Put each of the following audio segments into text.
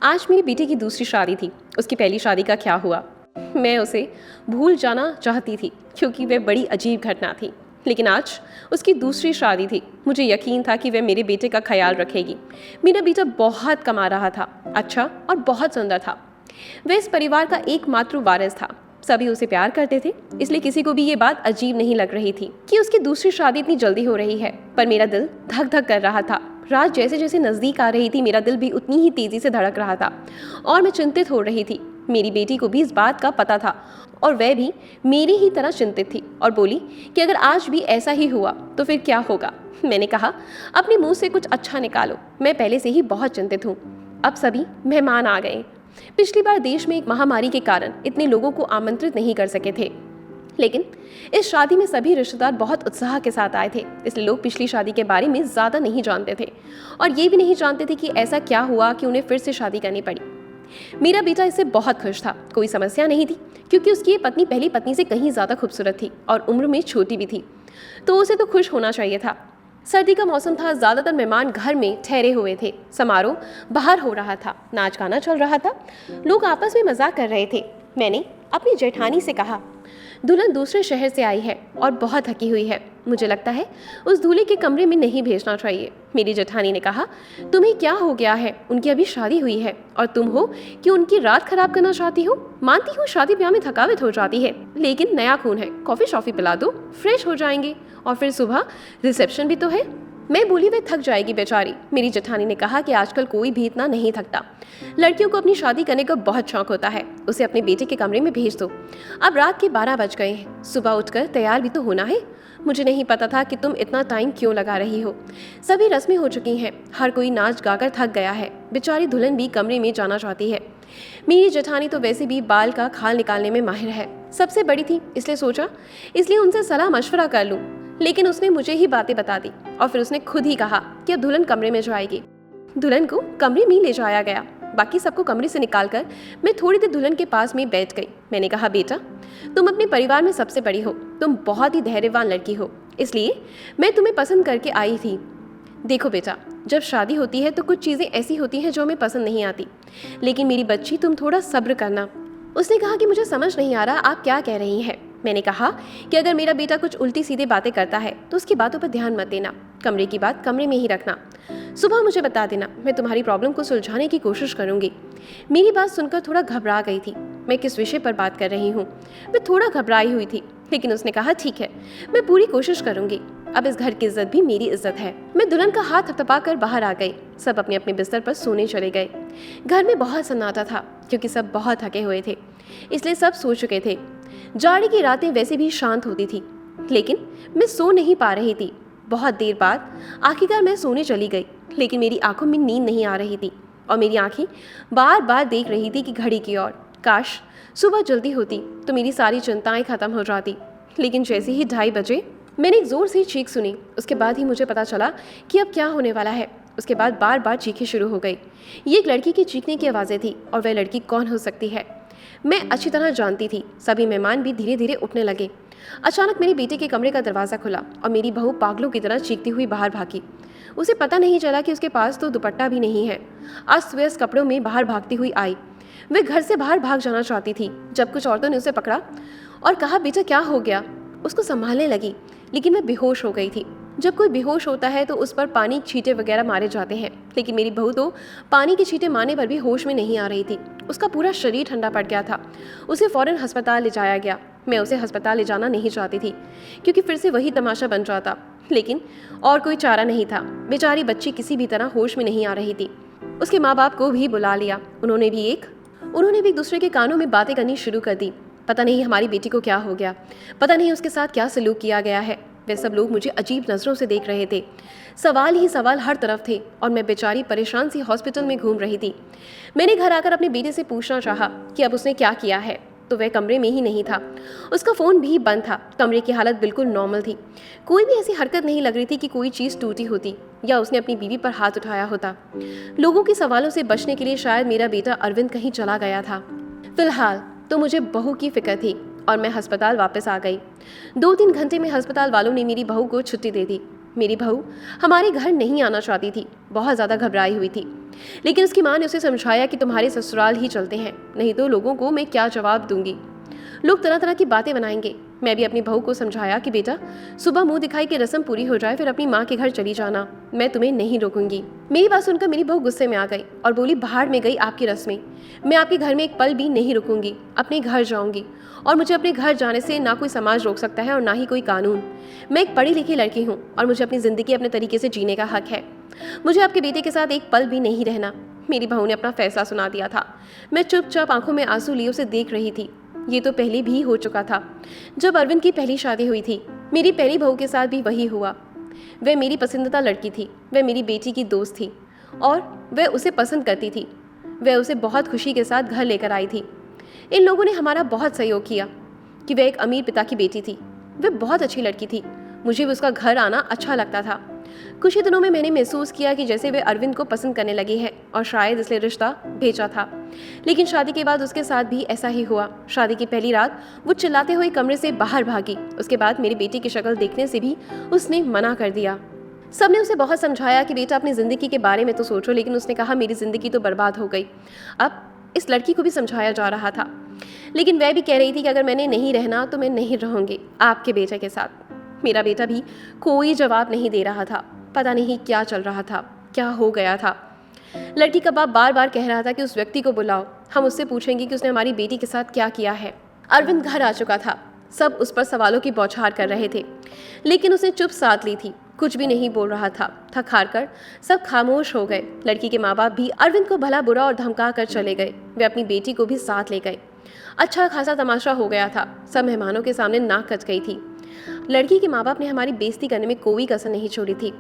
आज मेरी बेटी की दूसरी शादी थी। उसकी पहली शादी का क्या हुआ, मैं उसे भूल जाना चाहती थी क्योंकि वह बड़ी अजीब घटना थी। लेकिन आज उसकी दूसरी शादी थी। मुझे यकीन था कि वह मेरे बेटे का ख्याल रखेगी। मेरा बेटा बहुत कमा रहा था, अच्छा और बहुत सुंदर था। वह इस परिवार का एकमात्र वारिस था। सभी उसे प्यार करते थे, इसलिए किसी को भी ये बात अजीब नहीं लग रही थी कि उसकी दूसरी शादी इतनी जल्दी हो रही है। पर मेरा दिल धक धक कर रहा था। रात जैसे जैसे नज़दीक आ रही थी, मेरा दिल भी उतनी ही तेज़ी से धड़क रहा था और मैं चिंतित हो रही थी। मेरी बेटी को भी इस बात का पता था और वह भी मेरी ही तरह चिंतित थी और बोली कि अगर आज भी ऐसा ही हुआ तो फिर क्या होगा। मैंने कहा, अपने मुंह से कुछ अच्छा निकालो, मैं पहले से ही बहुत चिंतित हूँ। अब सभी मेहमान आ गए। पिछली बार देश में एक महामारी के कारण इतने लोगों को आमंत्रित नहीं कर सके थे, लेकिन इस शादी में सभी रिश्तेदार बहुत उत्साह के साथ आए थे। इसलिए लोग पिछली शादी के बारे में ज़्यादा नहीं जानते थे और ये भी नहीं जानते थे कि ऐसा क्या हुआ कि उन्हें फिर से शादी करनी पड़ी। मेरा बेटा इससे बहुत खुश था। कोई समस्या नहीं थी क्योंकि उसकी ये पत्नी पहली पत्नी से कहीं ज़्यादा खूबसूरत थी और उम्र में छोटी भी थी, तो उसे तो खुश होना चाहिए था। सर्दी का मौसम था, ज़्यादातर मेहमान घर में ठहरे हुए थे। समारोह बाहर हो रहा था, नाच गाना चल रहा था, लोग आपस में मजाक कर रहे थे। मैंने अपनी जेठानी से कहा, दुल्हन दूसरे शहर से आई है और बहुत थकी हुई है, मुझे लगता है उस दूल्हे के कमरे में नहीं भेजना चाहिए। मेरी जेठानी ने कहा, तुम्हें क्या हो गया है, उनकी अभी शादी हुई है और तुम हो कि उनकी रात खराब करना चाहती हो। मानती हूँ शादी ब्याह में थकावट हो जाती है, लेकिन नया खून है, कॉफी शॉफी पिला दो, फ्रेश हो जाएंगे और फिर सुबह रिसेप्शन भी तो है। मैं बोली, वह थक जाएगी बेचारी। मेरी जेठानी ने कहा कि आजकल कोई भी इतना नहीं थकता। लड़कियों को अपनी शादी करने का बहुत शौक होता है, उसे अपने बेटे के कमरे में भेज दो। अब रात के 12 बज गए हैं, सुबह उठकर तैयार भी तो होना है। मुझे नहीं पता था कि तुम इतना टाइम क्यों लगा रही हो। सभी रस्में हो चुकी हैं, हर कोई नाच गाकर थक गया है, बेचारी दुल्हन भी कमरे में जाना चाहती है। मेरी जेठानी तो वैसे भी बाल का खाल निकालने में माहिर है, सबसे बड़ी थी, इसलिए सोचा इसलिए उनसे सलाह मशवरा कर लूं। लेकिन उसने मुझे ही बातें बता दी और फिर उसने खुद ही कहा कि अब दुल्हन कमरे में जाएगी। दुल्हन को कमरे में ले जाया गया। बाकी सबको कमरे से निकालकर मैं थोड़ी देर दुल्हन के पास में बैठ गई। मैंने कहा, बेटा तुम अपने परिवार में सबसे बड़ी हो, तुम बहुत ही धैर्यवान लड़की हो, इसलिए मैं तुम्हें पसंद करके आई थी। देखो बेटा, जब शादी होती है तो कुछ चीज़ें ऐसी होती हैं जो हमें पसंद नहीं आती, लेकिन मेरी बच्ची तुम थोड़ा सब्र करना। उसने कहा कि मुझे समझ नहीं आ रहा आप क्या कह रही हैं। मैंने कहा कि अगर मेरा बेटा कुछ उल्टी सीधी बातें करता है तो उसकी बातों पर ध्यान मत देना, कमरे की बात कमरे में ही रखना, सुबह मुझे बता देना, मैं तुम्हारी प्रॉब्लम को सुलझाने की कोशिश करूंगी। मेरी बात सुनकर थोड़ा घबरा गई थी। मैं किस विषय पर बात कर रही हूँ, मैं थोड़ा घबराई हुई थी, लेकिन उसने कहा, ठीक है, मैं पूरी कोशिश करूंगी। अब इस घर की इज्जत भी मेरी इज्जत है। मैं दुल्हन का हाथ थपथपा कर बाहर आ गई। सब अपने अपने बिस्तर पर सोने चले गए। घर में बहुत सन्नाटा था क्योंकि सब बहुत थके हुए थे, इसलिए सब सो चुके थे। जाड़े की रातें वैसे भी शांत होती थी, लेकिन मैं सो नहीं पा रही थी। बहुत देर बाद आखिरकार मैं सोने चली गई, लेकिन मेरी आंखों में नींद नहीं आ रही थी और मेरी आंखें बार बार देख रही थी कि घड़ी की ओर। काश सुबह जल्दी होती तो मेरी सारी चिंताएं खत्म हो जाती। लेकिन जैसे ही 2:30 बजे मैंने एक जोर से चीख सुनी। उसके बाद ही मुझे पता चला कि अब क्या होने वाला है। उसके बाद बार बार चीखें शुरू हो गई। ये एक लड़की की चीखने की आवाज़ें थी और वह लड़की कौन हो सकती है, मैं अच्छी तरह जानती थी। सभी मेहमान भी धीरे धीरे उठने लगे। अचानक मेरे बेटे के कमरे का दरवाज़ा खुला और मेरी बहू पागलों की तरह चीखती हुई बाहर भागी। उसे पता नहीं चला कि उसके पास तो दुपट्टा भी नहीं है। अस्त व्यस्त कपड़ों में बाहर भागती हुई आई। वह घर से बाहर भाग जाना चाहती थी जब कुछ औरतों ने उसे पकड़ा और कहा, बेटा क्या हो गया। उसको संभालने लगी, लेकिन मैं बेहोश हो गई थी। जब कोई बेहोश होता है तो उस पर पानी छींटे वगैरह मारे जाते हैं, लेकिन मेरी बहू तो पानी के छींटे मारने पर भी होश में नहीं आ रही थी। उसका पूरा शरीर ठंडा पड़ गया था। उसे फौरन अस्पताल ले जाया गया। मैं उसे अस्पताल ले जाना नहीं चाहती थी क्योंकि फिर से वही तमाशा बन जाता, लेकिन और कोई चारा नहीं था। बेचारी बच्ची किसी भी तरह होश में नहीं आ रही थी। उसके माँ बाप को भी बुला लिया। उन्होंने भी एक दूसरे के कानों में बातें करनी शुरू कर दी। पता नहीं हमारी बेटी को क्या हो गया, पता नहीं उसके साथ क्या सलूक किया गया है। वे सब लोग मुझे अजीब नज़रों से देख रहे थे। सवाल ही सवाल हर तरफ थे और मैं बेचारी परेशान सी हॉस्पिटल में घूम रही थी। मैंने घर आकर अपने बेटे से पूछना चाहा कि अब उसने क्या किया है, तो वह कमरे में ही नहीं था। उसका फ़ोन भी बंद था। कमरे की हालत बिल्कुल नॉर्मल थी। कोई भी ऐसी हरकत नहीं लग रही थी कि कोई चीज़ टूटी होती या उसने अपनी बीवी पर हाथ उठाया होता। लोगों के सवालों से बचने के लिए शायद मेरा बेटा अरविंद कहीं चला गया था। फिलहाल तो मुझे बहू की फिक्र थी और मैं अस्पताल वापस आ गई। 2-3 घंटे में अस्पताल वालों ने मेरी बहू को छुट्टी दे दी। मेरी बहू हमारे घर नहीं आना चाहती थी, बहुत ज़्यादा घबराई हुई थी। लेकिन उसकी माँ ने उसे समझाया कि तुम्हारे ससुराल ही चलते हैं, नहीं तो लोगों को मैं क्या जवाब दूंगी। लोग तरह तरह की बातें बनाएंगे। मैं भी अपनी बहू को समझाया कि बेटा, सुबह मुंह दिखाई की रस्म पूरी हो जाए फिर अपनी माँ के घर चली जाना, मैं तुम्हें नहीं रोकूंगी। मेरी बात सुनकर मेरी बहू गुस्से में आ गई और बोली, बाहर में गई आपकी रस्में, मैं आपके घर में एक पल भी नहीं रुकूंगी, अपने घर जाऊंगी। और मुझे अपने घर जाने से ना कोई समाज रोक सकता है और ना ही कोई कानून। मैं एक पढ़ी लिखी लड़की हूँ और मुझे अपनी ज़िंदगी अपने तरीके से जीने का हक है। मुझे आपके बेटे के साथ एक पल भी नहीं रहना। मेरी बहू ने अपना फैसला सुना दिया था। मैं चुपचाप आंखों में आंसू लिए उसे देख रही थी। ये तो पहले भी हो चुका था। जब अरविंद की पहली शादी हुई थी, मेरी पहली बहू के साथ भी वही हुआ। वह मेरी पसंदीदा लड़की थी, वह मेरी बेटी की दोस्त थी और वह उसे पसंद करती थी। वह उसे बहुत खुशी के साथ घर लेकर आई थी। इन लोगों ने हमारा बहुत सहयोग किया कि वह एक अमीर पिता की बेटी थी। वह बहुत अच्छी लड़की थी, मुझे भी उसका घर आना अच्छा लगता था। कुछ ही दिनों में मैंने महसूस किया कि जैसे वे अरविंद को पसंद करने लगे हैं और शायद इसलिए रिश्ता भेजा था। लेकिन शादी के बाद उसके साथ भी ऐसा ही हुआ। शादी की पहली रात वो चिल्लाते हुए कमरे से बाहर भागी। उसके बाद मेरी बेटी की शक्ल देखने से भी उसने मना कर दिया। सबने उसे बहुत समझाया कि बेटा अपनी ज़िंदगी के बारे में तो सोचो, लेकिन उसने कहा मेरी ज़िंदगी तो बर्बाद हो गई। अब इस लड़की को भी समझाया जा रहा था, लेकिन वह भी कह रही थी कि अगर मैंने नहीं रहना तो मैं नहीं रहूँगी आपके बेटे के साथ। मेरा बेटा भी कोई जवाब नहीं दे रहा था। पता नहीं क्या चल रहा था, क्या हो गया था। लड़की का बाप बार बार कह रहा था कि उस व्यक्ति को बुलाओ, हम उससे पूछेंगे कि उसने हमारी बेटी के साथ क्या किया है। अरविंद घर आ चुका था। सब उस पर सवालों की बौछार कर रहे थे, लेकिन उसने चुप साध ली थी, कुछ भी नहीं बोल रहा था। थक हार कर सब खामोश हो गए। लड़की के माँ बाप भी अरविंद को भला बुरा और धमका कर चले गए। वे अपनी बेटी को भी साथ ले गए। अच्छा खासा तमाशा हो गया था। सब मेहमानों के सामने नाक कच गई थी। लड़की के माँ बाप ने हमारी बेइज्जती करने में कोई कसर नहीं छोड़ी थी,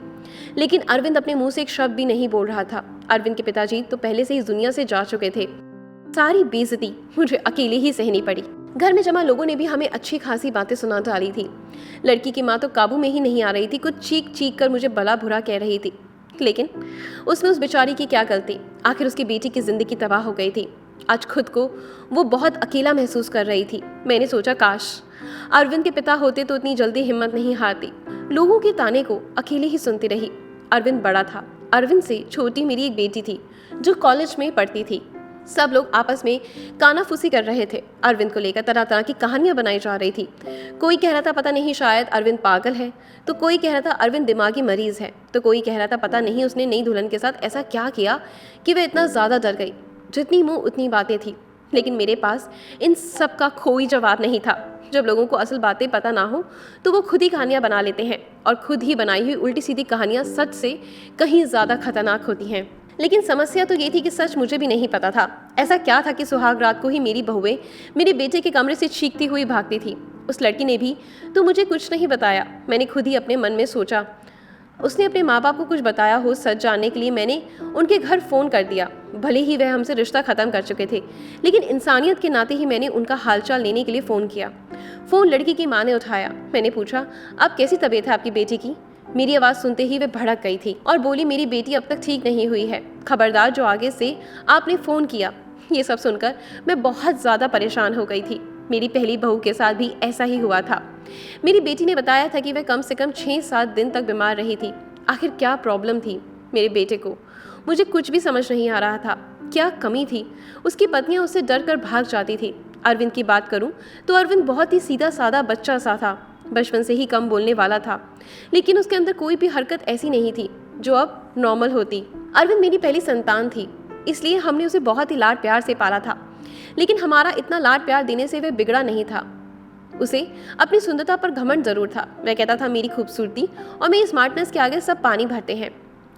लेकिन अरविंद अपने मुंह से एक शब्द भी नहीं बोल रहा था। अरविंद के पिताजी तो पहले से ही इस दुनिया से जा चुके थे। सारी बेइज्जती मुझे अकेले ही सहनी पड़ी। घर में जमा लोगों ने भी हमें अच्छी खासी बातें सुना डाली थी। लड़की की माँ तो काबू में ही नहीं आ रही थी, कुछ चीख चीख कर मुझे भला बुरा कह रही थी। लेकिन उसमें उस बेचारी की क्या गलती? आखिर उसकी बेटी की जिंदगी तबाह हो गई थी। आज खुद को वो बहुत अकेला महसूस कर रही थी। मैंने सोचा काश अरविंद के पिता होते तो इतनी जल्दी हिम्मत नहीं हारती। लोगों के ताने को अकेले ही सुनती रही। अरविंद बड़ा था। अरविंद से छोटी मेरी एक बेटी थी जो कॉलेज में पढ़ती थी। सब लोग आपस में कानाफूसी कर रहे थे। अरविंद को लेकर तरह तरह की कहानियां बनाई जा रही थी। कोई कह रहा था पता नहीं शायद अरविंद पागल है, तो कोई कह रहा था अरविंद दिमागी मरीज है, तो कोई कह रहा था पता नहीं उसने नई दुल्हन के साथ ऐसा क्या किया कि वह इतना ज़्यादा डर गई। जितनी मुंह उतनी बातें थी, लेकिन मेरे पास इन सब का कोई जवाब नहीं था। जब लोगों को असल बातें पता ना हो तो वो खुद ही कहानियाँ बना लेते हैं, और खुद ही बनाई हुई उल्टी सीधी कहानियाँ सच से कहीं ज़्यादा खतरनाक होती हैं। लेकिन समस्या तो ये थी कि सच मुझे भी नहीं पता था। ऐसा क्या था कि सुहाग रात को ही मेरी बहुएं मेरे बेटे के कमरे से चीखती हुई भागती थी। उस लड़की ने भी तो मुझे कुछ नहीं बताया। मैंने खुद ही अपने मन में सोचा उसने अपने माँ बाप को कुछ बताया हो। सच जानने के लिए मैंने उनके घर फ़ोन कर दिया। भले ही वह हमसे रिश्ता ख़त्म कर चुके थे, लेकिन इंसानियत के नाते ही मैंने उनका हालचाल लेने के लिए फ़ोन किया। फ़ोन लड़की की माँ ने उठाया। मैंने पूछा अब कैसी तबीयत है आपकी बेटी की? मेरी आवाज़ सुनते ही वह भड़क गई थी और बोली मेरी बेटी अब तक ठीक नहीं हुई है, खबरदार जो आगे से आपने फ़ोन किया। ये सब सुनकर मैं बहुत ज़्यादा परेशान हो गई थी। मेरी पहली बहू के साथ भी ऐसा ही हुआ था। मेरी बेटी ने बताया था कि वह कम से कम 6-7 दिन तक बीमार रही थी। आखिर क्या प्रॉब्लम थी मेरे बेटे को? मुझे कुछ भी समझ नहीं आ रहा था। क्या कमी थी? उसकी पत्नियां उससे डर कर भाग जाती थी। अरविंद की बात करूं तो अरविंद बहुत ही सीधा साधा बच्चा सा था। बचपन से ही कम बोलने वाला था, लेकिन उसके अंदर कोई भी हरकत ऐसी नहीं थी जो अब नॉर्मल होती। अरविंद मेरी पहली संतान थी, इसलिए हमने उसे बहुत ही लाड प्यार से पाला था। लेकिन हमारा इतना लाड प्यार देने से वह बिगड़ा नहीं था। उसे अपनी सुंदरता पर घमंड जरूर था। वह कहता था मेरी खूबसूरती और मेरी स्मार्टनेस के आगे सब पानी भरते हैं।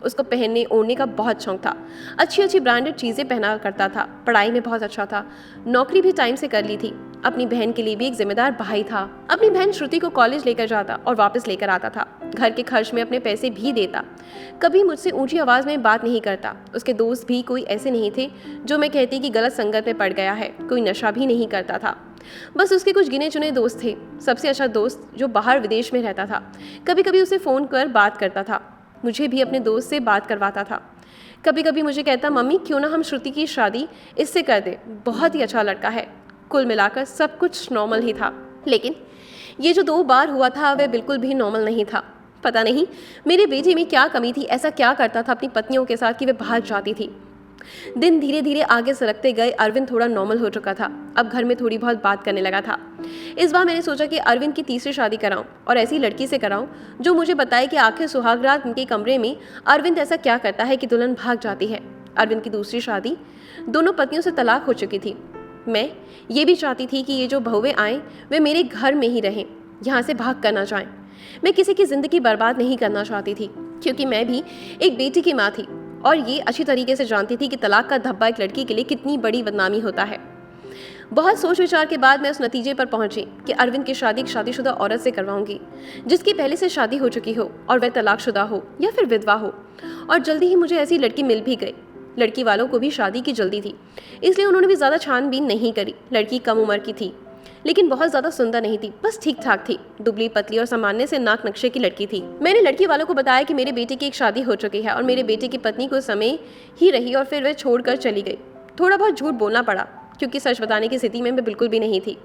उसको पहनने ओढ़ने का बहुत शौक था। अच्छी अच्छी ब्रांडेड चीज़ें पहना करता था। पढ़ाई में बहुत अच्छा था। नौकरी भी टाइम से कर ली थी। अपनी बहन के लिए भी एक जिम्मेदार भाई था। अपनी बहन श्रुति को कॉलेज लेकर जाता और वापस लेकर आता था। घर के खर्च में अपने पैसे भी देता। कभी मुझसे ऊंची आवाज़ में बात नहीं करता। उसके दोस्त भी कोई ऐसे नहीं थे जो मैं कहती कि गलत संगत में पड़ गया है। कोई नशा भी नहीं करता था। बस उसके कुछ गिने चुने दोस्त थे। सबसे अच्छा दोस्त जो बाहर विदेश में रहता था। कभी कभी उसे फ़ोन कर बात करता था। मुझे भी अपने दोस्त से बात करवाता था। कभी कभी मुझे कहता मम्मी क्यों ना हम श्रुति की शादी इससे कर दें, बहुत ही अच्छा लड़का है। कुल मिलाकर सब कुछ नॉर्मल ही था। लेकिन ये जो 2 बार हुआ था वह बिल्कुल भी नॉर्मल नहीं था। पता नहीं मेरे बेटे में क्या कमी थी। ऐसा क्या करता था अपनी पत्नियों के साथ कि वह भाग जाती थी। दिन धीरे धीरे आगे सरकते गए। अरविंद थोड़ा नॉर्मल हो चुका था, अब घर में थोड़ी बहुत बात करने लगा था। इस बार मैंने सोचा कि अरविंद की तीसरी शादी कराऊं और ऐसी लड़की से कराऊं जो मुझे बताए कि आखिर सुहागरात उनके कमरे में अरविंद ऐसा क्या करता है कि दुल्हन भाग जाती है। अरविंद की दूसरी शादी, दोनों पत्नियों से तलाक हो चुकी थी। मैं ये भी चाहती थी कि ये जो बहुएं आएँ वे मेरे घर में ही रहें, यहाँ से भाग कर ना जाएं। मैं किसी की ज़िंदगी बर्बाद नहीं करना चाहती थी, क्योंकि मैं भी एक बेटी की माँ थी और ये अच्छी तरीके से जानती थी कि तलाक का धब्बा एक लड़की के लिए कितनी बड़ी बदनामी होता है। बहुत सोच विचार के बाद मैं उस नतीजे पर पहुंची कि अरविंद की शादी एक शादीशुदा औरत से करवाऊंगी, जिसकी पहले से शादी हो चुकी हो और वह तलाकशुदा हो या फिर विधवा हो। और जल्दी ही मुझे ऐसी लड़की मिल भी गई। लड़की वालों को भी शादी की जल्दी थी, इसलिए उन्होंने भी ज़्यादा छानबीन नहीं करी। लड़की कम उम्र की थी, लेकिन बहुत ज़्यादा सुंदर नहीं थी, बस ठीक ठाक थी। दुबली पतली और सामान्य से नाक नक्शे की लड़की थी। मैंने लड़की वालों को बताया कि मेरे बेटे की एक शादी हो चुकी है और मेरे बेटे की पत्नी कुछ समय ही रही और फिर वह छोड़कर चली गई। थोड़ा बहुत झूठ बोलना पड़ा, क्योंकि सच बताने की स्थिति में मैं बिल्कुल भी नहीं थी।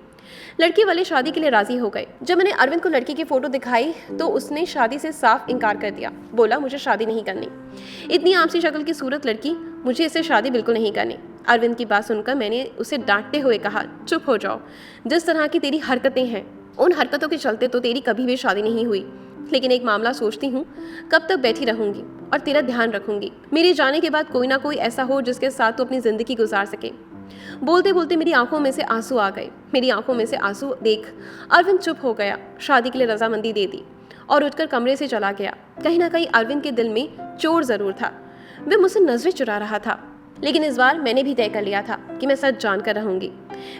लड़की वाले शादी के लिए राजी हो गए। जब मैंने अरविंद को लड़की की फोटो दिखाई तो उसने शादी से साफ इनकार कर दिया। बोला मुझे शादी नहीं करनी, इतनी आमसी शक्ल की सूरत लड़की, मुझे इससे शादी बिल्कुल नहीं करनी। अरविंद की बात सुनकर मैंने उसे डांटते हुए कहा, चुप हो जाओ, जिस तरह की तेरी हरकतें हैं उन हरकतों के चलते तो तेरी कभी भी शादी नहीं हुई। लेकिन एक मामला सोचती हूँ, कब तक बैठी रहूंगी और तेरा ध्यान रखूंगी। मेरे जाने के बाद कोई ना कोई ऐसा हो जिसके साथ तू अपनी जिंदगी गुजार सके। बोलते बोलते मेरी आंखों में से आंसू आ गए। मेरी आंखों में से आंसू देख अरविंद चुप हो गया, शादी के लिए रजामंदी दे दी और उठकर कमरे से चला गया। कहीं ना कहीं अरविंद के दिल में चोर जरूर था, वह मुझसे नजरें चुरा रहा था। लेकिन इस बार मैंने भी तय कर लिया था कि मैं सच जानकर रहूंगी।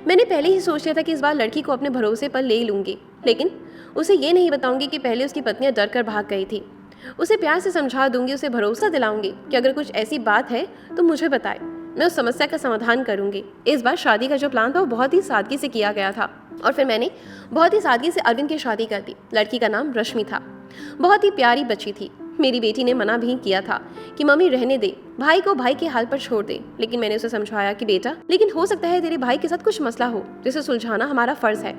मैंने पहले ही सोच लिया था कि इस बार लड़की को अपने भरोसे पर ले लूंगी, लेकिन उसे ये नहीं बताऊंगी कि पहले उसकी पत्नियां डर कर भाग गई थी। उसे प्यार से समझा दूंगी, उसे भरोसा दिलाऊंगी कि अगर कुछ ऐसी बात है तो मुझे बताए, मैं उस समस्या का समाधान करूंगी। इस बार शादी का जो प्लान था वो बहुत ही सादगी से किया गया था और फिर मैंने बहुत ही सादगी से अरविंद की शादी कर दी। लड़की का नाम रश्मि था, बहुत ही प्यारी बच्ची थी। मेरी बेटी ने मना भी किया था कि मम्मी रहने दे, भाई को भाई के हाल पर छोड़ दे, लेकिन मैंने उसे समझाया कि बेटा, लेकिन हो सकता है तेरे भाई के साथ कुछ मसला हो जिसे सुलझाना हमारा फर्ज है।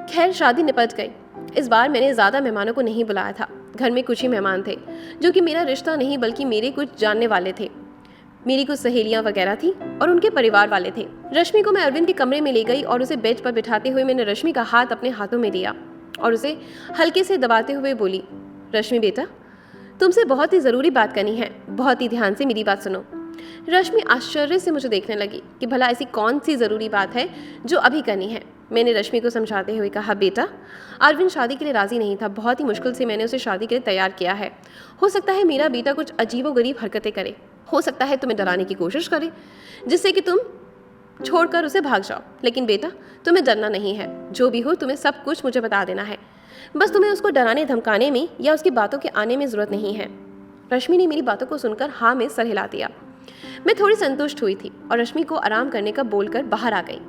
खैर शादी निपट गई। इस बार मैंने ज़्यादा मेहमानों को नहीं बुलाया था। घर में कुछ ही मेहमान थे जो कि मेरा रिश्ता नहीं बल्कि मेरे कुछ जानने वाले थे। मेरी कुछ सहेलियां वगैरह थी और उनके परिवार वाले थे। रश्मि को मैं अरविंद के कमरे में ले गई और उसे बेड पर बिठाते हुए मैंने रश्मि का हाथ अपने हाथों में लिया और उसे हल्के से दबाते हुए बोली, रश्मि बेटा, तुमसे बहुत ही ज़रूरी बात करनी है, बहुत ही ध्यान से मेरी बात सुनो। रश्मि आश्चर्य से मुझे देखने लगी कि भला ऐसी कौन सी ज़रूरी बात है जो अभी करनी है। मैंने रश्मि को समझाते हुए कहा, बेटा, अरविंद शादी के लिए राज़ी नहीं था। बहुत ही मुश्किल से मैंने उसे शादी के लिए तैयार किया है। हो सकता है मेरा बेटा कुछ अजीबोगरीब हरकतें करे, हो सकता है तुम्हें डराने की कोशिश करे जिससे कि तुम छोड़कर उसे भाग जाओ। लेकिन बेटा, तुम्हें डरना नहीं है। जो भी हो तुम्हें सब कुछ मुझे बता देना है। बस तुम्हें उसको डराने धमकाने में या उसकी बातों के आने में ज़रूरत नहीं है। रश्मि ने मेरी बातों को सुनकर हाँ में सर हिला दिया। मैं थोड़ी संतुष्ट हुई थी और रश्मि को आराम करने का बोलकर बाहर आ गई।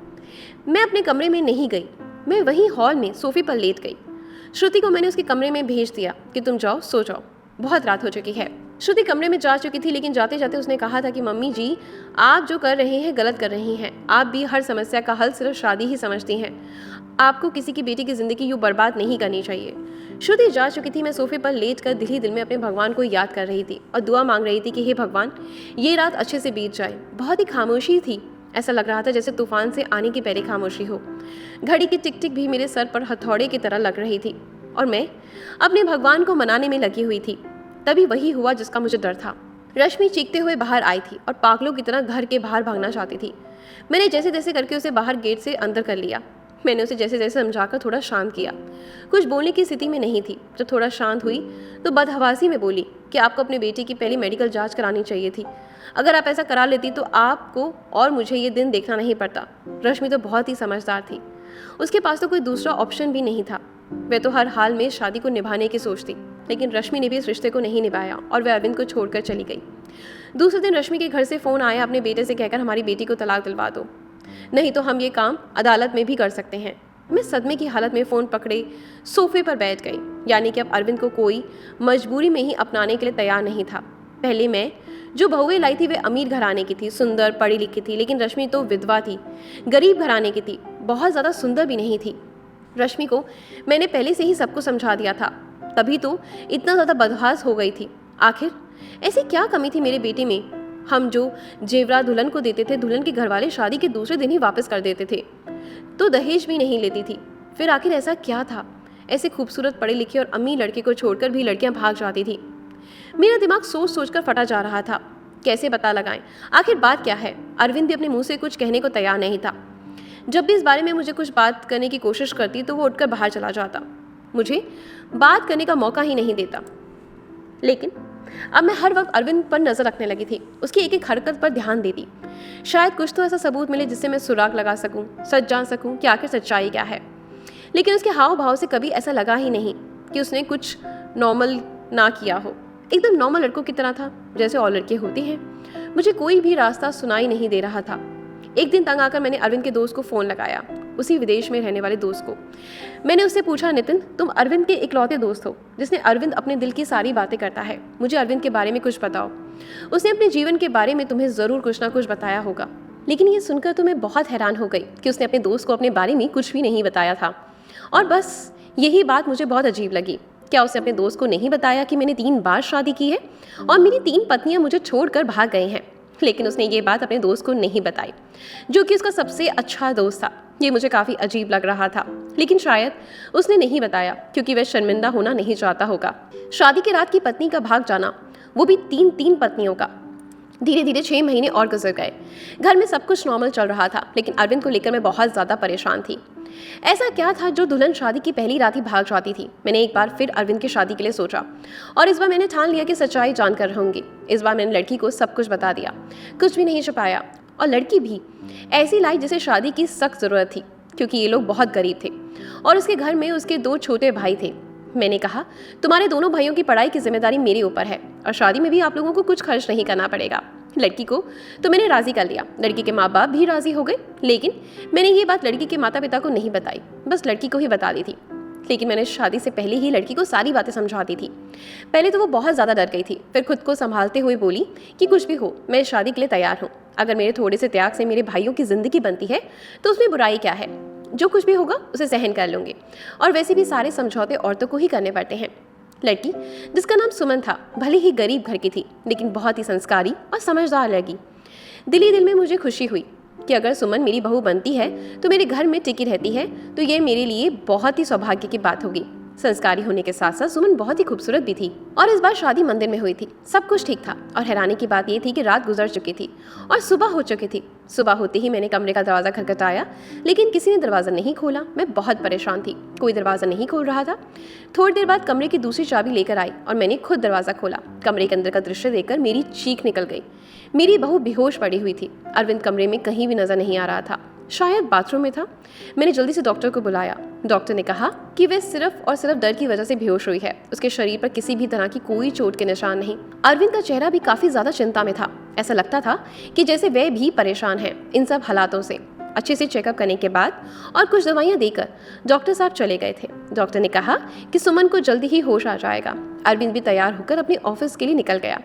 मैं अपने कमरे में नहीं गई, मैं वहीं हॉल में सोफे पर लेट गई। श्रुति को मैंने उसके कमरे में भेज दिया कि तुम जाओ, सो जाओ, बहुत रात हो चुकी है। श्रुति कमरे में जा चुकी थी, लेकिन जाते जाते उसने कहा था कि मम्मी जी, आप जो कर रहे हैं गलत कर रही हैं। आप भी हर समस्या का हल सिर्फ शादी ही समझती हैं। आपको किसी की बेटी की ज़िंदगी यूँ बर्बाद नहीं करनी चाहिए। श्रुति जा चुकी थी। मैं सोफे पर लेट कर दिल ही दिल में अपने भगवान को याद कर रही थी और दुआ मांग रही थी कि हे भगवान, ये रात अच्छे से बीत जाए। बहुत ही खामोशी थी, ऐसा लग रहा था जैसे तूफान से आने की पहले खामोशी हो। घड़ी की टिक टिक भी मेरे सर पर हथौड़े की तरह लग रही थी और मैं अपने भगवान को मनाने में लगी हुई थी। तभी वही हुआ जिसका मुझे डर था। रश्मि चीखते हुए बाहर आई थी और पागलों की तरह घर के बाहर भागना चाहती थी। मैंने जैसे तैसे करके उसे बाहर गेट से अंदर कर लिया। मैंने उसे जैसे जैसे समझाकर थोड़ा शांत किया। कुछ बोलने की स्थिति में नहीं थी। जब थोड़ा शांत हुई तो बदहवासी में बोली कि आपको अपने बेटे की पहली मेडिकल जांच करानी चाहिए थी। अगर आप ऐसा करा लेती तो आपको और मुझे ये दिन देखना नहीं पड़ता। रश्मि तो बहुत ही समझदार थी, उसके पास तो कोई दूसरा ऑप्शन भी नहीं था। वह तो हर हाल में शादी को निभाने की सोचती, लेकिन रश्मि ने भी इस रिश्ते को नहीं निभाया और वह अरविंद को छोड़कर चली गई। दूसरे दिन रश्मि के घर से फ़ोन आया अपने बेटे से कहकर हमारी बेटी को तलाक दिलवा दो, नहीं तो हम ये काम अदालत में भी कर सकते हैं। मैं सदमे की हालत में फ़ोन पकड़े सोफे पर बैठ गई। यानी कि अब अरविंद को कोई मजबूरी में ही अपनाने के लिए तैयार नहीं था। पहले मैं जो बहुएं लाई थी वे अमीर घराने की थी, सुंदर पढ़ी लिखी थी, लेकिन रश्मि तो विधवा थी, गरीब घराने की थी, बहुत ज़्यादा सुंदर भी नहीं थी। रश्मि को मैंने पहले से ही सब कुछ समझा दिया था, तभी तो इतना ज़्यादा बदहवास हो गई थी। आखिर ऐसी क्या कमी थी मेरे बेटे में हम जो जेवरात दुल्हन को देते थे, दुल्हन के घर वाले शादी के दूसरे दिन ही वापस कर देते थे। तो दहेज भी नहीं लेती थी। फिर आखिर ऐसा क्या था? ऐसे खूबसूरत पढ़े लिखे और अमीर लड़के को छोड़कर भी लड़कियां भाग जाती थी। मेरा दिमाग सोच सोच कर फटा जा रहा था। कैसे पता लगाएं आखिर बात क्या है? अरविंद भी अपने मुंह से कुछ कहने को तैयार नहीं था। जब भी इस बारे में मुझे कुछ बात करने की कोशिश करती तो वो उठकर बाहर चला जाता, मुझे बात करने का मौका ही नहीं देता। लेकिन अब मैं हर वक्त अरविंद पर नज़र रखने लगी थी, उसकी एक एक हरकत पर ध्यान देती। शायद कुछ तो ऐसा सबूत मिले जिससे मैं सुराग लगा सकूं, सच जान सकूं कि आखिर सच्चाई क्या है। लेकिन उसके हाव भाव से कभी ऐसा लगा ही नहीं कि उसने कुछ नॉर्मल ना किया हो। एकदम नॉर्मल लड़कों की तरह था, जैसे और लड़के होते हैं। मुझे कोई भी रास्ता सुनाई नहीं दे रहा था। एक दिन तंग आकर मैंने अरविंद के दोस्त को फ़ोन लगाया, उसी विदेश में रहने वाले दोस्त को। मैंने उससे पूछा, नितिन, तुम अरविंद के इकलौते दोस्त हो जिसने अरविंद अपने दिल की सारी बातें करता है, मुझे अरविंद के बारे में कुछ बताओ। उसने अपने जीवन के बारे में तुम्हें ज़रूर कुछ ना कुछ बताया होगा। लेकिन ये सुनकर तो मैं बहुत हैरान हो गई कि उसने अपने दोस्त को अपने बारे में कुछ भी नहीं बताया था। और बस यही बात मुझे बहुत अजीब लगी। क्या उसने अपने दोस्त को नहीं बताया कि मैंने 3 बार शादी की है और मेरी 3 पत्नियां मुझे छोड़कर भाग गए हैं? लेकिन उसने ये बात अपने दोस्त को नहीं बताई, जो कि उसका सबसे अच्छा दोस्त था। ये मुझे काफ़ी अजीब लग रहा था, लेकिन शायद उसने नहीं बताया क्योंकि वह शर्मिंदा होना नहीं चाहता होगा। शादी के रात की पत्नी का भाग जाना, वो भी 3 पत्नियों का। धीरे धीरे 6 महीने और गुजर गए। घर में सब कुछ नॉर्मल चल रहा था, लेकिन अरविंद को लेकर मैं बहुत ज़्यादा परेशान थी। ऐसा क्या था जो दुल्हन शादी की पहली रात ही भाग जाती थी? मैंने एक बार फिर अरविंद की शादी के लिए सोचा और इस बार मैंने ठान लिया कि सच्चाई जानकर रहूंगी। इस बार मैंने लड़की को सब कुछ बता दिया, कुछ भी नहीं छुपाया। और लड़की भी ऐसी लाई जिसे शादी की सख्त ज़रूरत थी, क्योंकि ये लोग बहुत गरीब थे और उसके घर में उसके 2 छोटे भाई थे। मैंने कहा, तुम्हारे दोनों भाइयों की पढ़ाई की जिम्मेदारी मेरे ऊपर है और शादी में भी आप लोगों को कुछ खर्च नहीं करना पड़ेगा। लड़की को तो मैंने राज़ी कर लिया, लड़की के माँ बाप भी राज़ी हो गए। लेकिन मैंने ये बात लड़की के माता पिता को नहीं बताई, बस लड़की को ही बता दी थी। लेकिन मैंने शादी से पहले ही लड़की को सारी बातें समझा दी थी। पहले तो वो बहुत ज़्यादा डर गई थी, फिर खुद को संभालते हुए बोली कि कुछ भी हो, मैं शादी के लिए तैयार हूँ। अगर मेरे थोड़े से त्याग से मेरे भाइयों की ज़िंदगी बनती है तो उसमें बुराई क्या है? जो कुछ भी होगा उसे सहन कर लूँगी। और वैसे भी सारे समझौते औरतों को ही करने पड़ते हैं। लड़की, जिसका नाम सुमन था, भले ही गरीब घर की थी, लेकिन बहुत ही संस्कारी और समझदार लगी। दिल ही दिल में मुझे खुशी हुई कि अगर सुमन मेरी बहू बनती है तो मेरे घर में टिकी रहती है तो ये मेरे लिए बहुत ही सौभाग्य की बात होगी। संस्कारी होने के साथ साथ सुमन बहुत ही खूबसूरत भी थी। और इस बार शादी मंदिर में हुई थी, सब कुछ ठीक था। और हैरानी की बात यह थी कि रात गुजर चुकी थी और सुबह हो चुकी थी। सुबह होते ही मैंने कमरे का दरवाज़ा खटखटाया, लेकिन किसी ने दरवाज़ा नहीं खोला। मैं बहुत परेशान थी, कोई दरवाज़ा नहीं खोल रहा था। थोड़ी देर बाद कमरे की दूसरी चाबी लेकर आई और मैंने खुद दरवाज़ा खोला। कमरे के अंदर का दृश्य देखकर मेरी चीख निकल गई। मेरी बहू बेहोश पड़ी हुई थी। अरविंद कमरे में कहीं भी नजर नहीं आ रहा था, शायद बाथरूम में था। मैंने जल्दी से डॉक्टर को बुलाया। डॉक्टर ने कहा कि वह सिर्फ और सिर्फ डर की वजह से बेहोश हुई है, उसके शरीर पर किसी भी तरह की कोई चोट के निशान नहीं। अरविंद का चेहरा भी काफ़ी ज़्यादा चिंता में था। ऐसा लगता था कि जैसे वह भी परेशान है इन सब हालातों से। अच्छे से चेकअप करने के बाद और कुछ दवाइयाँ देकर डॉक्टर साहब चले गए थे। डॉक्टर ने कहा कि सुमन को जल्दी ही होश आ जाएगा। अरविंद भी तैयार होकर अपने ऑफिस के लिए निकल गया।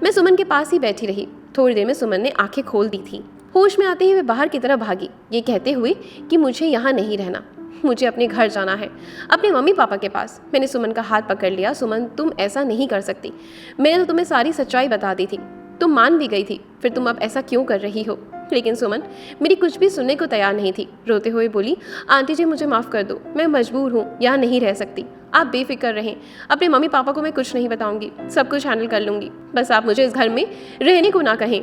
मैं सुमन के पास ही बैठी रही। थोड़ी देर में सुमन ने आंखें खोल दी थी। होश में आते ही वे बाहर की तरफ भागी, ये कहते हुए कि मुझे यहाँ नहीं रहना, मुझे अपने घर जाना है, अपने मम्मी पापा के पास। मैंने सुमन का हाथ पकड़ लिया। सुमन, तुम ऐसा नहीं कर सकती। मैंने तो तुम्हें सारी सच्चाई बता दी थी, तुम मान भी गई थी, फिर तुम अब ऐसा क्यों कर रही हो? लेकिन सुमन मेरी कुछ भी सुनने को तैयार नहीं थी। रोते हुए बोली, आंटी जी मुझे माफ़ कर दो, मैं मजबूर हूँ, यहाँ नहीं रह सकती। आप बेफिक्र रहें, अपने मम्मी पापा को मैं कुछ नहीं बताऊंगी, सब कुछ हैंडल कर लूँगी। बस आप मुझे इस घर में रहने को ना कहें।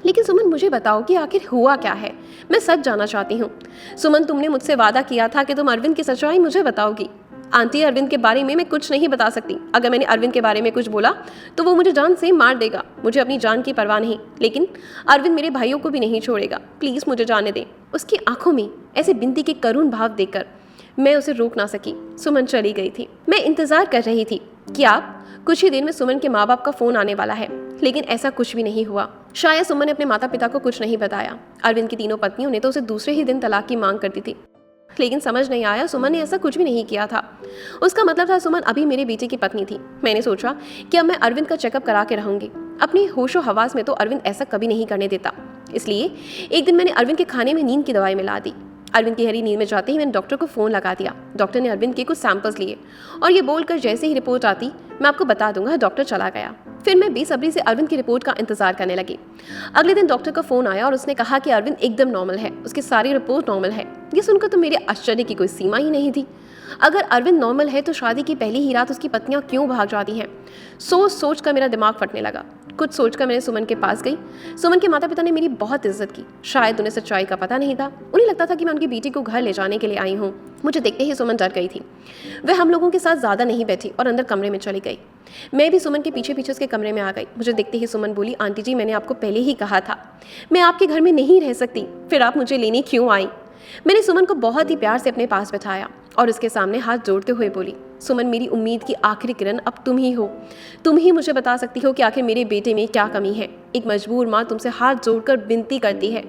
लेकिन सुमन मुझे बताओ कि आखिर हुआ क्या है, मैं सच जानना चाहती हूँ। सुमन, तुमने मुझसे वादा किया था कि तुम अरविंद की सच्चाई मुझे बताओगी। आंटी, अरविंद के बारे में मैं कुछ नहीं बता सकती। अगर मैंने अरविंद के बारे में कुछ बोला तो वो मुझे जान से मार देगा। मुझे अपनी जान की परवाह नहीं, लेकिन अरविंद मेरे भाइयों को भी नहीं छोड़ेगा। प्लीज़ मुझे जाने दें। उसकी आंखों में ऐसे बिनती के करुण भाव देखकर मैं उसे रोक ना सकी। सुमन चली गई थी। मैं इंतज़ार कर रही थी कि आप कुछ ही देर में सुमन के माँ बाप का फ़ोन आने वाला है, लेकिन ऐसा कुछ भी नहीं हुआ। शायद सुमन ने अपने माता पिता को कुछ नहीं बताया। अरविंद की 3 पत्नियों ने तो उसे दूसरे ही दिन तलाक की मांग करती थी, लेकिन समझ नहीं आया सुमन ने ऐसा कुछ भी नहीं किया था। उसका मतलब था सुमन अभी मेरे बेटे की पत्नी थी। मैंने सोचा कि अब मैं अरविंद का चेकअप करा के रहूंगी। अपने होशो हवास में तो अरविंद ऐसा कभी नहीं करने देता। इसलिए एक दिन मैंने अरविंद के खाने में नींद की दवाई मिला दी। अरविंद की गहरी नींद में जाते ही मैंने डॉक्टर को फ़ोन लगा दिया। डॉक्टर ने अरविंद के कुछ सैंपल्स लिए और ये बोलकर जैसे ही रिपोर्ट आती मैं आपको बता दूंगा, डॉक्टर चला गया। फिर मैं बेसब्री से अरविंद की रिपोर्ट का इंतजार करने लगी। अगले दिन डॉक्टर का फोन आया और उसने कहा कि अरविंद एकदम नॉर्मल है, उसकी सारी रिपोर्ट नॉर्मल है। ये सुनकर तो मेरे आश्चर्य की कोई सीमा ही नहीं थी। अगर अरविंद नॉर्मल है तो शादी की पहली ही रात उसकी पत्नियां क्यों भाग जाती हैं? सोच सोच कर मेरा दिमाग फटने लगा। कुछ सोचकर मैंने सुमन के पास गई। सुमन के माता पिता ने मेरी बहुत इज्जत की। शायद उन्हें सच्चाई का पता नहीं था। उन्हें लगता था कि मैं उनकी बेटी को घर ले जाने के लिए आई हूँ। मुझे देखते ही सुमन डर गई थी। वह हम लोगों के साथ ज़्यादा नहीं बैठी और अंदर कमरे में चली गई। मैं भी सुमन के पीछे पीछे उसके कमरे में आ गई। मुझे देखते ही सुमन बोली, आंटी जी, मैंने आपको पहले ही कहा था मैं आपके घर में नहीं रह सकती, फिर आप मुझे लेने क्यों आई? मैंने सुमन को बहुत ही प्यार से अपने पास बैठाया और उसके सामने हाथ जोड़ते हुए बोली, सुमन, मेरी उम्मीद की आखिरी किरण अब तुम ही हो। तुम ही मुझे बता सकती हो कि आखिर मेरे बेटे में क्या कमी है। एक मजबूर माँ तुमसे हाथ जोड़कर विनती करती है,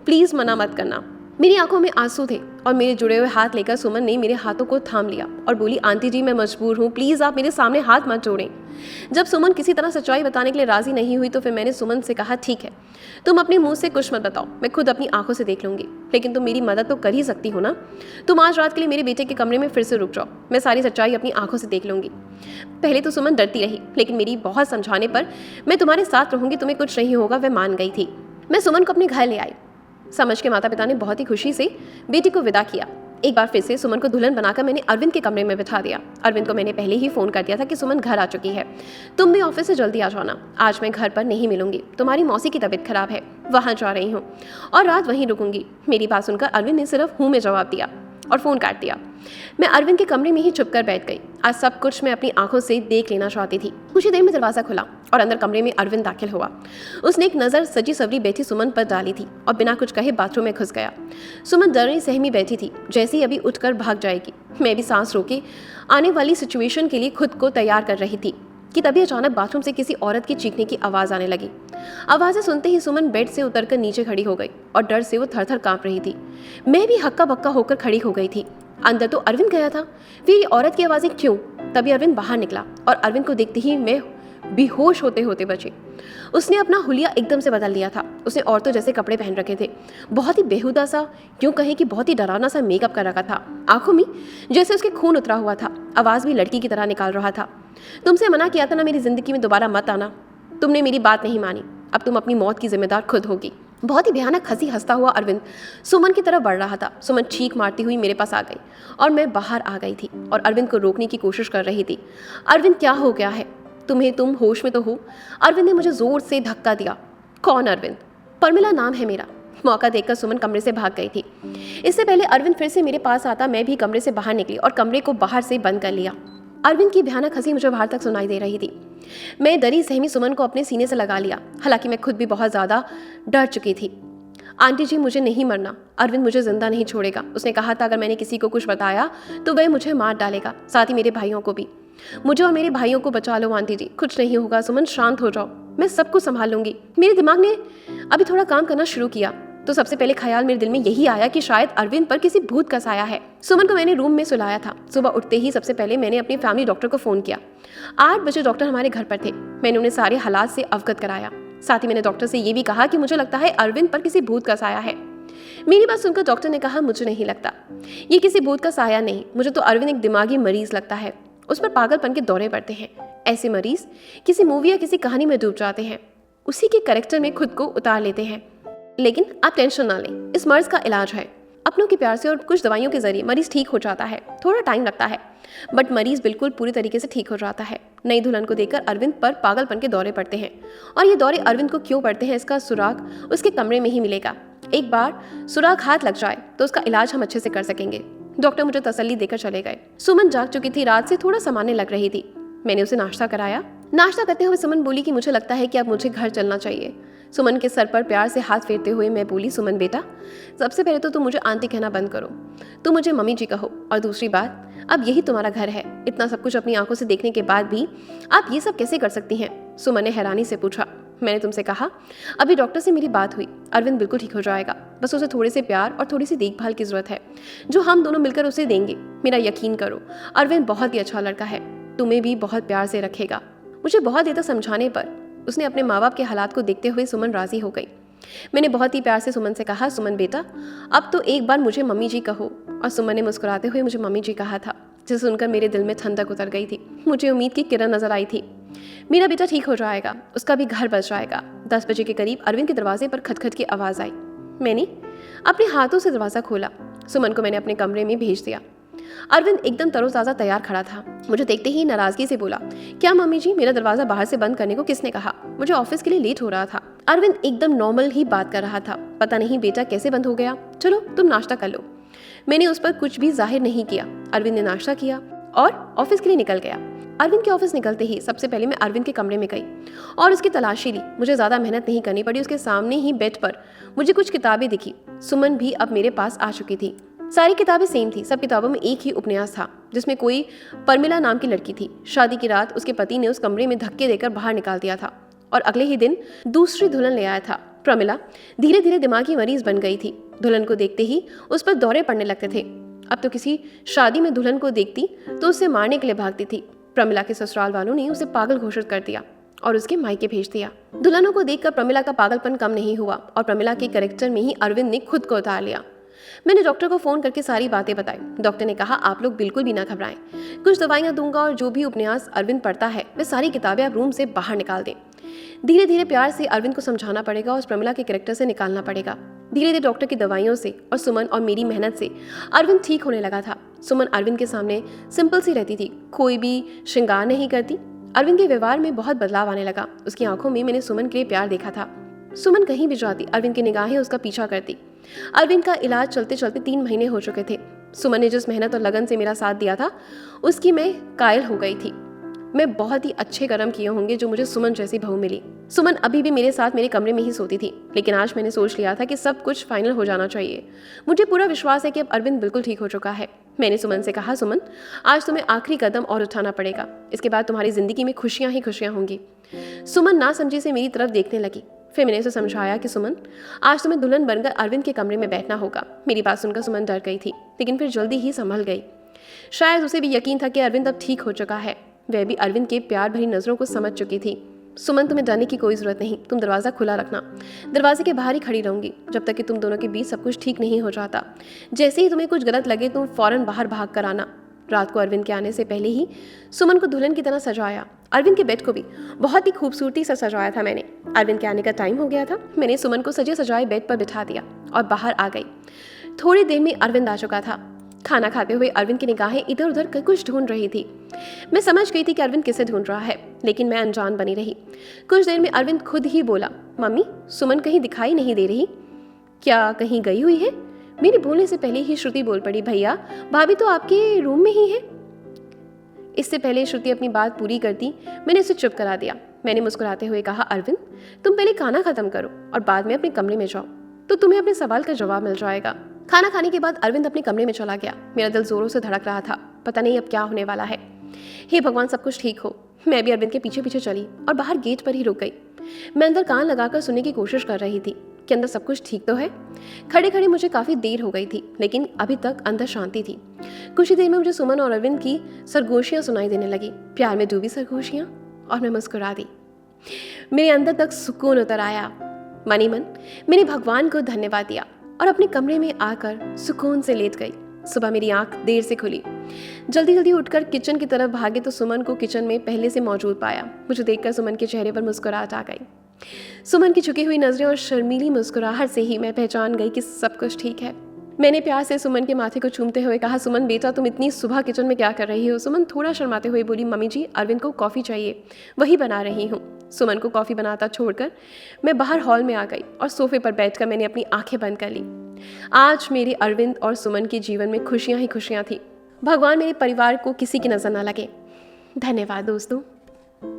प्लीज़ मना मत करना। मेरी आंखों में आंसू थे और मेरे जुड़े हुए हाथ लेकर सुमन ने मेरे हाथों को थाम लिया और बोली, आंटी जी, मैं मजबूर हूँ, प्लीज़ आप मेरे सामने हाथ मत जोड़ें। जब सुमन किसी तरह सच्चाई बताने के लिए राजी नहीं हुई तो फिर मैंने सुमन से कहा, ठीक है, तुम अपने मुंह से कुछ मत बताओ, मैं खुद अपनी आंखों से देख लूंगी, लेकिन तुम मेरी मदद तो कर ही सकती हो ना। तुम आज रात के लिए मेरे बेटे के कमरे में फिर से रुक जाओ, मैं सारी सच्चाई अपनी आंखों से देख लूंगी। पहले तो सुमन डरती रही, लेकिन मेरी बहुत समझाने पर मैं तुम्हारे साथ रहूंगी, तुम्हें कुछ नहीं होगा, वह मान गई थी। मैं सुमन को अपने घर ले आई। समझ के माता पिता ने बहुत ही खुशी से बेटी को विदा किया। एक बार फिर से सुमन को दुल्हन बनाकर मैंने अरविंद के कमरे में बिठा दिया। अरविंद को मैंने पहले ही फ़ोन कर दिया था कि सुमन घर आ चुकी है, तुम भी ऑफिस से जल्दी आ जाना, आज मैं घर पर नहीं मिलूंगी, तुम्हारी मौसी की तबीयत खराब है, वहाँ जा रही हूँ और रात वहीं रुकूंगी। मेरी बात सुनकर अरविंद ने सिर्फ हूँ में जवाब दिया और फ़ोन काट दिया। मैं अरविंद के कमरे में ही छुप कर बैठ गई। आज सब कुछ मैं अपनी आंखों से देख लेना चाहती थी। कुछ ही देर में दरवाज़ा खुला और अंदर कमरे में अरविंद दाखिल हुआ। उसने एक नज़र सजी सवरी बैठी सुमन पर डाली थी और बिना कुछ कहे बाथरूम में घुस गया। सुमन डरी सहमी बैठी थी, जैसे ही अभी उठकर भाग जाएगी। मैं भी सांस रोके आने वाली सिचुएशन के लिए खुद को तैयार कर रही थी कि तभी अचानक बाथरूम से किसी औरत की चीखने की आवाज़ आने लगी। आवाज़ें सुनते ही सुमन बेड से उतरकर नीचे खड़ी हो गई और डर से वो थर-थर काँप रही थी। मैं भी हक्का बक्का होकर खड़ी हो गई थी। अंदर तो अरविंद गया था, फिर ये औरत की आवाज़ें क्यों? तभी अरविंद बाहर निकला और अरविंद को देखते ही मैं बेहोश होते होते बची। उसने अपना हुलिया एकदम से बदल लिया था। उसने औरतों जैसे कपड़े पहन रखे थे, बहुत ही बेहुदा सा, यूँ कहें कि बहुत ही डरावना सा मेकअप कर रखा था। आंखों में जैसे उसके खून उतरा हुआ था। आवाज़ भी लड़की की तरह निकाल रहा था। तुमसे मना किया था ना मेरी ज़िंदगी में दोबारा मत आना, तुमने मेरी बात नहीं मानी, अब तुम अपनी मौत की जिम्मेदार खुद होगी। बहुत ही भयानक हंसी हंसता हुआ अरविंद सुमन की तरफ बढ़ रहा था। सुमन चीख मारती हुई मेरे पास आ गई और मैं बाहर आ गई थी और अरविंद को रोकने की कोशिश कर रही थी। अरविंद, क्या हो गया है तुम्हें? तुम होश में तो हो? अरविंद ने मुझे जोर से धक्का दिया। कौन अरविंद? परमिला नाम है मेरा। मौका देखकर सुमन कमरे से भाग गई थी। इससे पहले अरविंद फिर से मेरे पास आता, मैं भी कमरे से बाहर निकली और कमरे को बाहर से बंद कर लिया। अरविंद की भयानक हंसी मुझे बाहर तक सुनाई दे रही थी। मैं डरी सहमी सुमन को अपने सीने से लगा लिया, हालांकि मैं खुद भी बहुत ज़्यादा डर चुकी थी। आंटी जी, मुझे नहीं मरना, अरविंद मुझे जिंदा नहीं छोड़ेगा। उसने कहा था अगर मैंने किसी को कुछ बताया तो वह मुझे मार डालेगा, साथ ही मेरे भाइयों को भी। मुझे और मेरे भाइयों को बचा लो आंटी जी, कुछ नहीं होगा। सुमन, शांत हो जाओ, मैं सब कुछ संभाल लूंगी। मेरे दिमाग ने अभी थोड़ा काम करना शुरू किया तो सबसे पहले ख्याल मेरे दिल में यही आया कि शायद अरविंद पर किसी भूत का साया है। सुमन को मैंने रूम में सुलाया था। सुबह उठते ही सबसे पहले मैंने अपने फैमिली डॉक्टर को फ़ोन किया। 8 बजे डॉक्टर हमारे घर पर थे। मैंने उन्हें सारे हालात से अवगत कराया। साथ ही मैंने डॉक्टर से ये भी कहा कि मुझे लगता है अरविंद पर किसी भूत का साया है। मेरी बात सुनकर डॉक्टर ने कहा, मुझे नहीं लगता, ये किसी भूत का साया नहीं, मुझे तो अरविंद एक दिमागी मरीज लगता है, उस पर पागलपन के दौरे पड़ते हैं। ऐसे मरीज किसी मूवी या किसी कहानी में डूब जाते हैं, उसी के कैरेक्टर में खुद को उतार लेते हैं। लेकिन आप टेंशन ना लें, इस मर्ज का इलाज है। अपनों के प्यार से और कुछ दवाइयों के जरिए मरीज ठीक हो जाता है। थोड़ा टाइम लगता है बट मरीज बिल्कुल पूरी तरीके से ठीक हो जाता है। नई दुल्हन को देखकर अरविंद पर पागलपन के दौरे पड़ते हैं और ये दौरे अरविंद को क्यों पड़ते हैं इसका सुराग उसके कमरे में ही मिलेगा। एक बार सुराग हाथ लग जाए तो उसका इलाज हम अच्छे से कर सकेंगे। डॉक्टर मुझे तसल्ली देकर चले गए। सुमन जाग चुकी थी, रात से थोड़ा सामान्य लग रही थी। मैंने उसे नाश्ता कराया। नाश्ता करते हुए सुमन बोली कि मुझे लगता है कि अब मुझे घर चलना चाहिए। सुमन के सर पर प्यार से हाथ फेरते हुए मैं बोली, सुमन बेटा, सबसे पहले तो तुम मुझे आंटी कहना बंद करो, तुम मुझे मम्मी जी कहो। और दूसरी बात, अब यही तुम्हारा घर है। इतना सब कुछ अपनी आंखों से देखने के बाद भी आप ये सब कैसे कर सकती हैं? सुमन ने हैरानी से पूछा। मैंने तुमसे कहा, अभी डॉक्टर से मेरी बात हुई, अरविंद बिल्कुल ठीक हो जाएगा, बस उसे थोड़े से प्यार और थोड़ी सी देखभाल की जरूरत है जो हम दोनों मिलकर उसे देंगे। मेरा यकीन करो, अरविंद बहुत ही अच्छा लड़का है, तुम्हें भी बहुत प्यार से रखेगा। मुझे बहुत देर तक समझाने पर उसने अपने माँ बाप के हालात को देखते हुए सुमन राजी हो गई। मैंने बहुत ही प्यार से सुमन से कहा, सुमन बेटा, अब तो एक बार मुझे मम्मी जी कहो। और सुमन ने मुस्कुराते हुए मुझे मम्मी जी कहा था, जिसे सुनकर मेरे दिल में ठंडक उतर गई थी। मुझे उम्मीद की किरण नजर आई थी। मेरा बेटा ठीक हो जाएगा, उसका भी घर बच जाएगा। 10 बजे के करीब अरविंद के दरवाजे पर खटखट की आवाज़ आई। मैंने अपने हाथों से दरवाज़ा खोला। सुमन को मैंने अपने कमरे में भेज दिया। अरविंद एकदम तरोताज़ा तैयार खड़ा था। मुझे देखते ही नाराज़गी से बोला, क्या मम्मी जी, मेरा दरवाज़ा बाहर से बंद करने को किसने कहा? मुझे ऑफिस के लिए लेट हो रहा था। अरविंद एकदम नॉर्मल ही बात कर रहा था। पता नहीं बेटा कैसे बंद हो गया। चलो तुम नाश्ता कर लो। मैंने उस पर कुछ भी जाहिर नहीं किया। अरविंद ने नाश्ता किया और ऑफिस के लिए निकल गया। अरविंद के ऑफिस निकलते ही सबसे पहले मैं अरविंद के कमरे में गई और उसकी तलाशी ली। मुझे ज़्यादा मेहनत नहीं करनी पड़ी। उसके सामने ही बेड पर मुझे कुछ किताबें दिखी। सुमन भी अब मेरे पास आ चुकी थी। सारी किताबें सेम थी। सब किताबों में एक ही उपन्यास था जिसमें कोई परमिला नाम की लड़की थी। शादी की रात उसके पति ने उस कमरे में धक्के देकर बाहर निकाल दिया था और अगले ही दिन दूसरी दुल्हन ले आया था। प्रमिला धीरे धीरे दिमागी मरीज बन गई थी। दुल्हन को देखते ही उस पर दौरे पड़ने लगते थे। अब तो किसी शादी में दुल्हन को देखती तो उसे मारने के लिए भागती थी। प्रमिला के ससुराल वालों ने उसे पागल घोषित कर दिया और उसके मायके भेज दिया। दुल्हनों को देखकर प्रमिला का पागलपन कम नहीं हुआ और प्रमिला के कैरेक्टर में ही अरविंद ने खुद को उतार लिया। मैंने डॉक्टर को फ़ोन करके सारी बातें बताई। डॉक्टर ने कहा, आप लोग बिल्कुल भी ना घबराएं, कुछ दवाइयाँ दूंगा और जो भी उपन्यास अरविंद पढ़ता है वे सारी किताबें आप रूम से बाहर निकाल दें। धीरे धीरे प्यार से अरविंद को समझाना पड़ेगा और उस प्रमिला के कैरेक्टर से निकालना पड़ेगा। धीरे धीरे डॉक्टर की दवाइयों से और सुमन और मेरी मेहनत से अरविंद ठीक होने लगा था। सुमन अरविंद के सामने सिंपल सी रहती थी, कोई भी श्रृंगार नहीं करती। अरविंद के व्यवहार में बहुत बदलाव आने लगा। उसकी आंखों में मैंने सुमन के लिए प्यार देखा था। सुमन कहीं भी जाती, अरविंद की निगाहें उसका पीछा करती। अरविंद का इलाज चलते चलते 3 महीने हो चुके थे। सुमन ने जिस मेहनत और लगन से मेरा साथ दिया था उसकी मैं कायल हो गई थी। मैं बहुत ही अच्छे कर्म किए होंगे जो मुझे सुमन जैसी बहू मिली। सुमन अभी भी मेरे साथ मेरे कमरे में ही सोती थी, लेकिन आज मैंने सोच लिया था कि सब कुछ फाइनल हो जाना चाहिए। मुझे पूरा विश्वास है कि अब अरविंद बिल्कुल ठीक हो चुका है। मैंने सुमन से कहा, सुमन आज तुम्हें आखिरी कदम और उठाना पड़ेगा, इसके बाद तुम्हारी जिंदगी में खुशियां ही खुशियां होंगी। सुमन ना समझी से मेरी तरफ देखने लगी। फिर मैंने उसे समझाया कि सुमन आज तुम्हें दुल्हन बनकर अरविंद के कमरे में बैठना होगा। मेरी बात सुनकर सुमन डर गई थी, लेकिन फिर जल्दी ही संभल गई। शायद उसे भी यकीन था कि अरविंद अब ठीक हो चुका है। वह भी अरविंद के प्यार भरी नजरों को समझ चुकी थी। सुमन, तुम्हें डरने की कोई जरूरत नहीं, तुम दरवाज़ा खुला रखना। दरवाजे के बाहर ही खड़ी रहूंगी जब तक कि तुम दोनों के बीच सब कुछ ठीक नहीं हो जाता। जैसे ही तुम्हें कुछ गलत लगे तुम फौरन बाहर भाग कर आना। रात को अरविंद के आने से पहले ही सुमन को दुल्हन की तरह सजाया। अरविंद के बेड को भी बहुत ही खूबसूरती से सजाया था मैंने। अरविंद के आने का टाइम हो गया था। मैंने सुमन को सजे सजाए बेड पर बिठा दिया और बाहर आ गई। थोड़ी देर में अरविंद आ चुका था। खाना खाते हुए अरविंद की निगाहें इधर उधर कुछ ढूंढ रही थी। मैं समझ गई थी कि अरविंद किसे ढूंढ रहा है, लेकिन मैं अनजान बनी रही। कुछ देर में अरविंद खुद ही बोला, मम्मी सुमन कहीं दिखाई नहीं दे रही, क्या कहीं गई हुई है? मेरे बोलने से पहले ही श्रुति बोल पड़ी, भैया भाभी तो आपके रूम में ही है। इससे पहले श्रुति अपनी बात पूरी करती मैंने उसे चुप करा दिया। मैंने मुस्कुराते हुए कहा, अरविंद तुम पहले खाना खत्म करो और बाद में अपने कमरे में जाओ, तो तुम्हें अपने सवाल का जवाब मिल जाएगा। खाना खाने के बाद अरविंद अपने कमरे में चला गया। मेरा दिल जोरों से धड़क रहा था, पता नहीं अब क्या होने वाला है। हे भगवान, सब कुछ ठीक हो। मैं भी अरविंद के पीछे पीछे चली और बाहर गेट पर ही रुक गई। मैं अंदर कान लगाकर सुनने की कोशिश कर रही थी कि अंदर सब कुछ ठीक तो है। खड़े खड़े मुझे काफ़ी देर हो गई थी, लेकिन अभी तक अंदर शांति थी। कुछ ही देर में मुझे सुमन और अरविंद की सरगोशियाँ सुनाई देने लगी, प्यार में डूबी सरगोशियाँ, और मैं मुस्कुरा दी। मेरे अंदर तक सुकून उतर आया। मनी मन मैंने भगवान को धन्यवाद दिया और अपने कमरे में आकर सुकून से लेट गई। सुबह मेरी आंख देर से खुली। जल्दी जल्दी उठकर किचन की तरफ भागे तो सुमन को किचन में पहले से मौजूद पाया। मुझे देखकर सुमन के चेहरे पर मुस्कुराहट आ गई। सुमन की झुकी हुई नजरें और शर्मीली मुस्कुराहट से ही मैं पहचान गई कि सब कुछ ठीक है। मैंने प्यार से सुमन के माथे को चूमते हुए कहा, सुमन बेटा तुम इतनी सुबह किचन में क्या कर रही हो? सुमन थोड़ा शर्माते हुए बोली, मम्मी जी अरविंद को कॉफ़ी चाहिए, वही बना रही हूँ। सुमन को कॉफ़ी बनाता छोड़कर मैं बाहर हॉल में आ गई और सोफे पर बैठकर मैंने अपनी आंखें बंद कर ली। आज मेरे अरविंद और सुमन के जीवन में खुशियाँ ही खुशियाँ थी। भगवान मेरे परिवार को किसी की नज़र ना लगे। धन्यवाद दोस्तों।